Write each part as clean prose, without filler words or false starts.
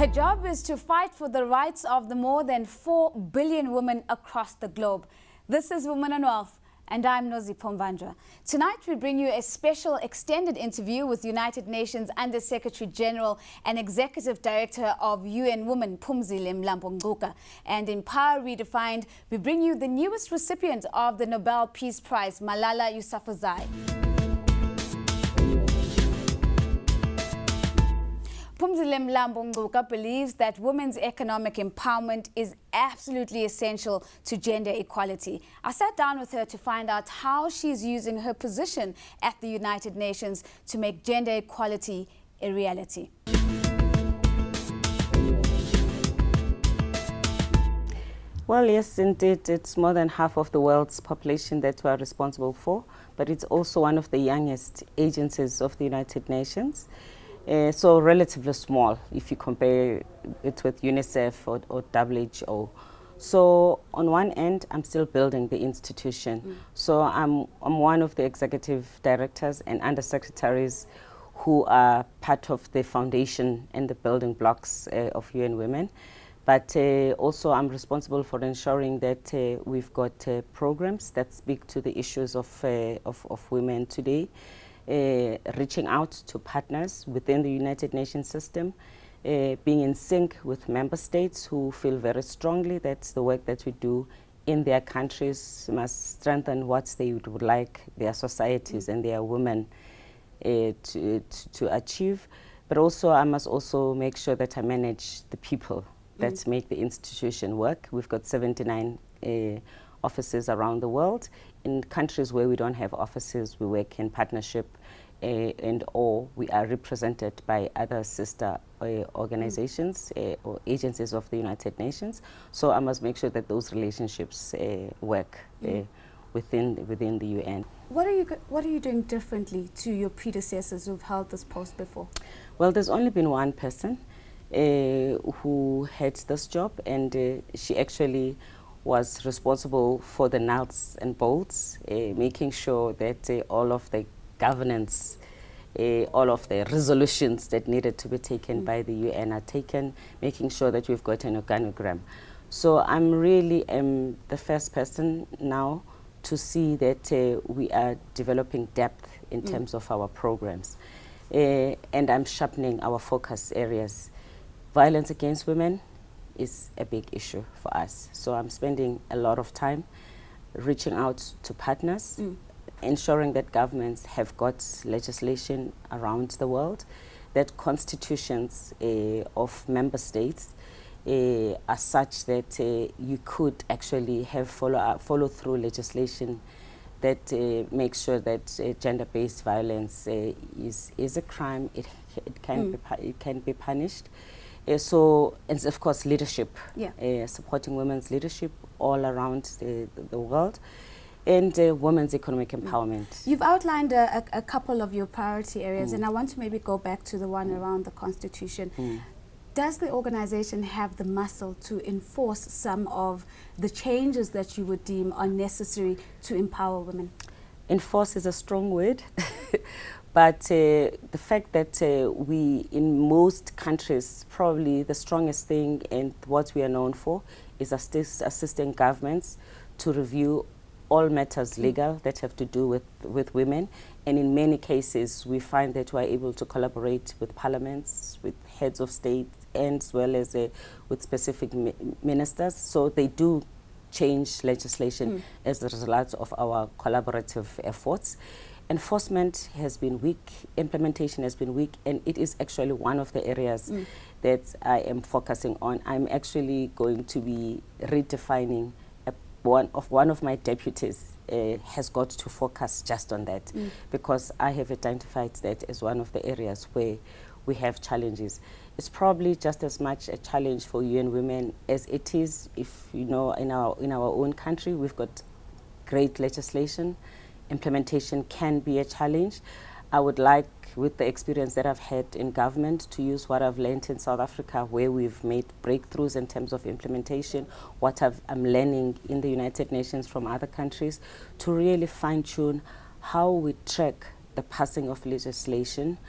Her job is to fight for the rights of the more than 4 billion women across the globe. This is Women and Wealth, and I'm Nozipho. Tonight we bring you a special extended interview with United Nations Under Secretary General and Executive Director of UN Women, Phumzile Mlambo-Ngcuka. And in Power Redefined, we bring you the newest recipient of the Nobel Peace Prize, Malala Yousafzai. Phumzile Mlambo-Ngcuka believes that women's economic empowerment is absolutely essential to gender equality. I sat down with her to find out how she's using her position at the United Nations to make gender equality a reality. Well, yes, indeed, it's more than half of the world's population that we're responsible for, but it's also one of the youngest agencies of the United Nations. So relatively small if you compare it with UNICEF or WHO. So on one end, I'm still building the institution. So I'm one of the executive directors and undersecretaries who are part of the foundation and the building blocks of UN Women. But also I'm responsible for ensuring that we've got programs that speak to the issues of women today. Reaching out to partners within the United Nations system, being in sync with member states who feel very strongly that the work that we do in their countries must strengthen what they would like their societies and their women to achieve. But also I must also make sure that I manage the people that make the institution work. We've got 79 offices around the world. In countries where we don't have offices, we work in partnership or we are represented by other sister organizations or agencies of the United Nations. So I must make sure that those relationships work within the UN. What are you doing differently to your predecessors who've held this post before? Well, there's only been one person who had this job, and she actually was responsible for the nuts and bolts, making sure that all of the governance, all of the resolutions that needed to be taken by the UN are taken, making sure that we've got an organogram. So I'm really the first person now to see that we are developing depth in terms of our programs. And I'm sharpening our focus areas. Violence against women is a big issue for us. So I'm spending a lot of time reaching out to partners, ensuring that governments have got legislation around the world, that constitutions of member states are such that you could actually have follow-through legislation that makes sure that gender-based violence is a crime. It can be punished. So, and of course, leadership, supporting women's leadership all around the world, and women's economic empowerment. You've outlined a couple of your priority areas, and I want to maybe go back to the one around the Constitution. Does the organization have the muscle to enforce some of the changes that you would deem are necessary to empower women? Enforce is a strong word. But the fact that we, in most countries, probably the strongest thing and what we are known for is assisting governments to review all matters legal that have to do with women. And in many cases, we find that we are able to collaborate with parliaments, with heads of state, and as well as with specific ministers. So they do change legislation as a result of our collaborative efforts. Enforcement has been weak, implementation has been weak, and it is actually one of the areas that I am focusing on. I'm actually going to be redefining one of my deputies has got to focus just on that, because I have identified that as one of the areas where we have challenges. It's probably just as much a challenge for UN Women as it is, if you know, in our own country. We've got great legislation. Implementation can be a challenge. I would like, with the experience that I've had in government, to use what I've learned in South Africa, where we've made breakthroughs in terms of implementation, what I'm learning in the United Nations from other countries, to really fine-tune how we track the passing of legislation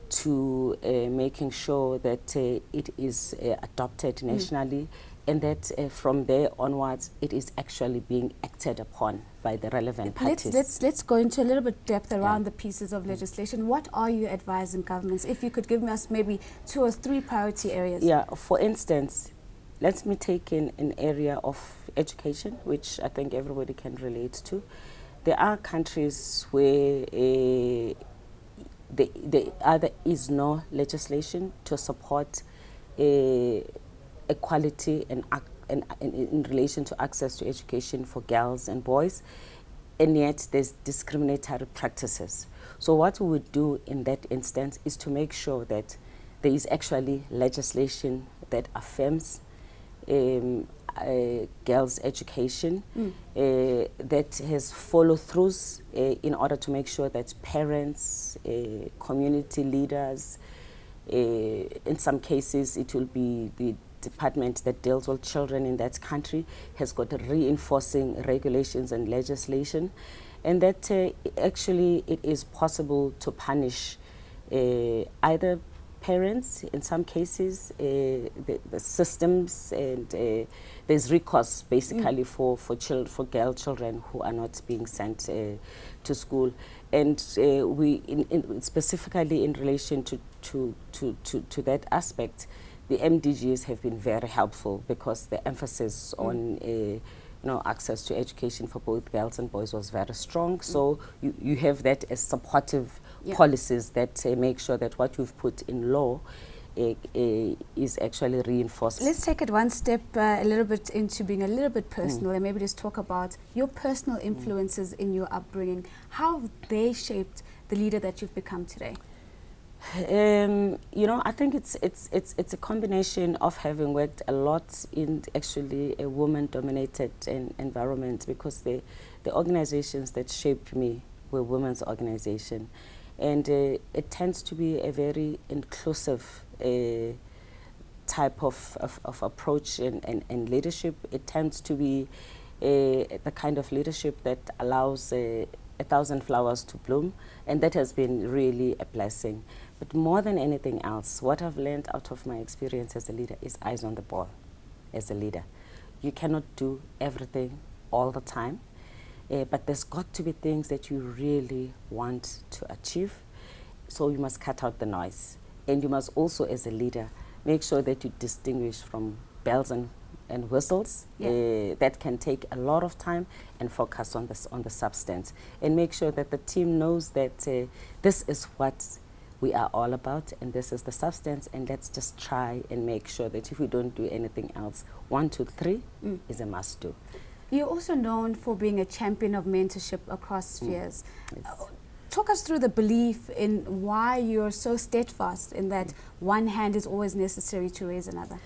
to making sure that it is adopted nationally, and that from there onwards it is actually being acted upon by the relevant parties. Let's go into a little bit depth around the pieces of legislation. What are you advising governments? If you could give us maybe 2 or 3 priority areas. Yeah, for instance, let me take in an area of education, which I think everybody can relate to. There are countries where there is no legislation to support equality and in relation to access to education for girls and boys, and yet there's discriminatory practices. So what we would do in that instance is to make sure that there is actually legislation that affirms girls' education, that has follow-throughs in order to make sure that parents, community leaders, in some cases it will be the department that deals with children in that country, has got reinforcing regulations and legislation, and that actually it is possible to punish either parents, in some cases, the systems, and there's recourse basically for girl children who are not being sent to school. And we, specifically in relation to that aspect, the MDGs have been very helpful, because the emphasis on access to education for both girls and boys was very strong. So you have that as supportive policies that make sure that what you've put in law is actually reinforced. Let's take it one step a little bit into being a little bit personal, and maybe just talk about your personal influences in your upbringing. How have they shaped the leader that you've become today? I think it's a combination of having worked a lot in actually a woman-dominated environment, because the organizations that shaped me were women's organizations, and it tends to be a very inclusive type of approach and leadership. It tends to be the kind of leadership that allows a thousand flowers to bloom, and that has been really a blessing. But more than anything else, what I've learned out of my experience as a leader is eyes on the ball. As a leader, you cannot do everything all the time, but there's got to be things that you really want to achieve, so you must cut out the noise. And you must also, as a leader, make sure that you distinguish from bells and whistles that can take a lot of time, and focus on the substance, and make sure that the team knows that this is what we are all about, and this is the substance, and let's just try and make sure that if we don't do anything else, 1, 2, 3 is a must do. You're also known for being a champion of mentorship across spheres. Yes. Talk us through the belief in why you're so steadfast in that one hand is always necessary to raise another.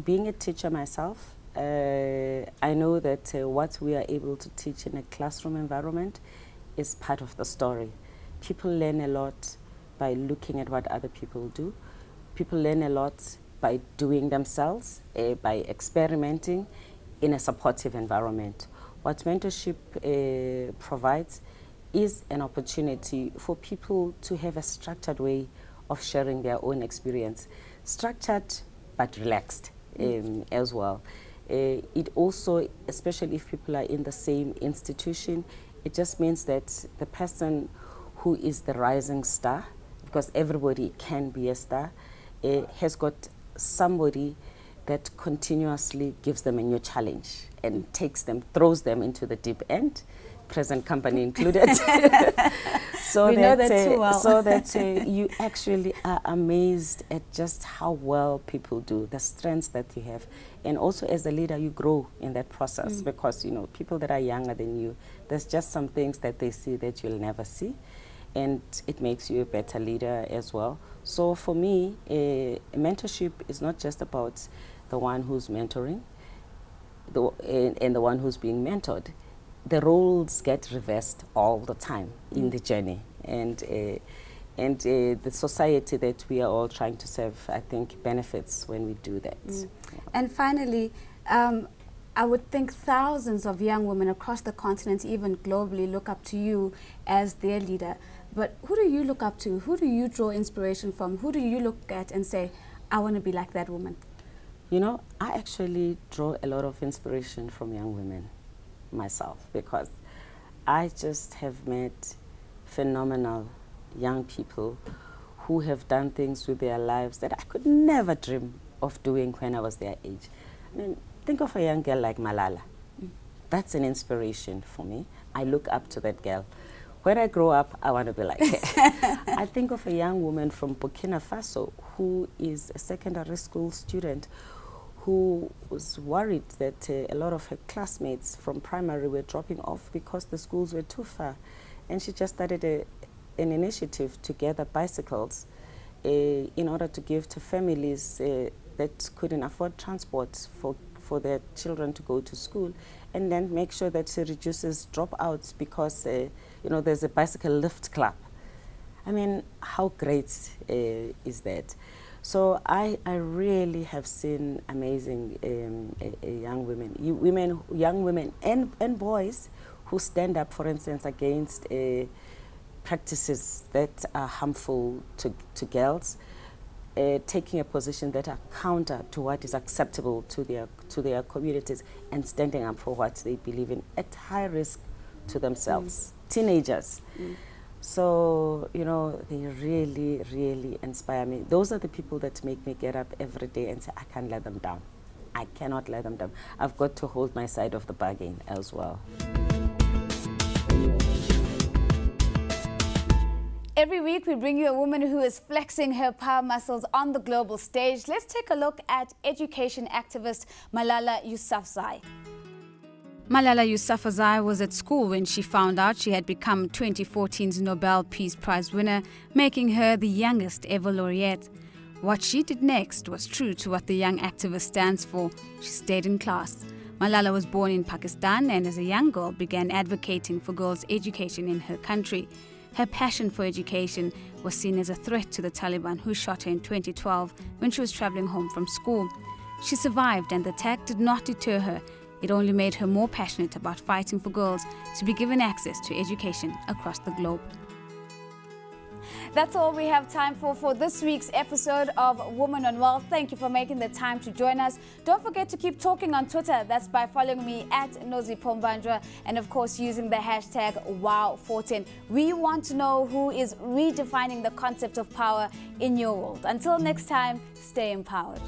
Being a teacher myself, I know that what we are able to teach in a classroom environment is part of the story. People learn a lot by looking at what other people do. People learn a lot by doing themselves, by experimenting in a supportive environment. What mentorship provides is an opportunity for people to have a structured way of sharing their own experience. Structured but relaxed as well. It also, especially if people are in the same institution, it just means that the person who is the rising star, because everybody can be a star, has got somebody that continuously gives them a new challenge and throws them into the deep end, present company included. So we know that too well. So that you actually are amazed at just how well people do, the strengths that you have. And also as a leader, you grow in that process, because people that are younger than you, there's just some things that they see that you'll never see, and it makes you a better leader as well. So for me, mentorship is not just about the one who's mentoring and the one who's being mentored. The roles get reversed all the time in the journey, and the society that we are all trying to serve, I think, benefits when we do that. And finally, I would think thousands of young women across the continent, even globally, look up to you as their leader. But who do you look up to? Who do you draw inspiration from? Who do you look at and say, I want to be like that woman? You know, I actually draw a lot of inspiration from young women myself, because I just have met phenomenal young people who have done things with their lives that I could never dream of doing when I was their age. I mean, think of a young girl like Malala. That's an inspiration for me. I look up to that girl. When I grow up, I want to be like her. I think of a young woman from Burkina Faso who is a secondary school student who was worried that a lot of her classmates from primary were dropping off because the schools were too far. And she just started an initiative to gather bicycles in order to give to families that couldn't afford transport for their children to go to school, and then make sure that she reduces dropouts because you know, there's a bicycle lift club. I mean, how great is that? So I really have seen amazing young women and boys who stand up, for instance, against practices that are harmful to girls, taking a position that are counter to what is acceptable to their communities, and standing up for what they believe in at high risk to themselves. Teenagers. So, you know, they really, really inspire me. Those are the people that make me get up every day and say, I can't let them down. I cannot let them down. I've got to hold my side of the bargain as well. Every week we bring you a woman who is flexing her power muscles on the global stage. Let's take a look at education activist Malala Yousafzai. Malala Yousafzai was at school when she found out she had become 2014's Nobel Peace Prize winner, making her the youngest ever laureate. What she did next was true to what the young activist stands for. She stayed in class. Malala was born in Pakistan and as a young girl began advocating for girls' education in her country. Her passion for education was seen as a threat to the Taliban, who shot her in 2012 when she was traveling home from school. She survived, and the attack did not deter her. It only made her more passionate about fighting for girls to be given access to education across the globe. That's all we have time for this week's episode of Woman on Wealth. Thank you for making the time to join us. Don't forget to keep talking on Twitter. That's by following me at Nozipho, and of course using the hashtag #Wow14. We want to know who is redefining the concept of power in your world. Until next time, stay empowered.